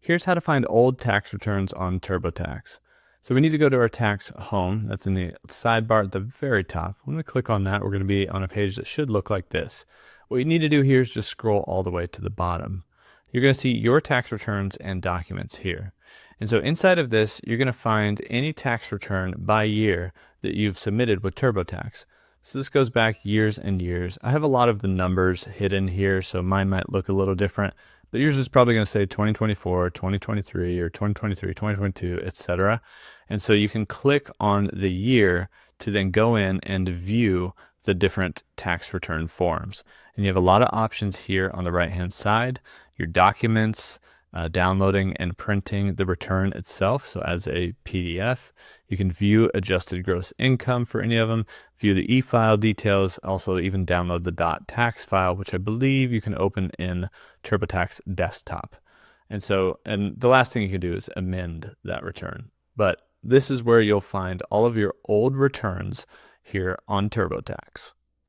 Here's how to find old tax returns on TurboTax. So we need to go to our tax home. That's in the sidebar at the very top. When we click on that, we're going to be on a page that should look like this. What you need to do here is just scroll all the way to the bottom. You're going to see your tax returns and documents here. And so inside of this, you're going to find any tax return by year that you've submitted with TurboTax. So this goes back years and years. I have a lot of the numbers hidden here, so mine might look a little different, but yours is probably going to say 2024, 2023, or 2023, 2022, etc. And so you can click on the year to then go in and view the different tax return forms. And you have a lot of options here on the right-hand side, your documents, downloading and printing the return itself. So as a PDF, you can view adjusted gross income for any of them, view the e-file details, also even download the .tax file, which I believe you can open in TurboTax Desktop. And the last thing you can do is amend that return. But this is where you'll find all of your old returns here on TurboTax.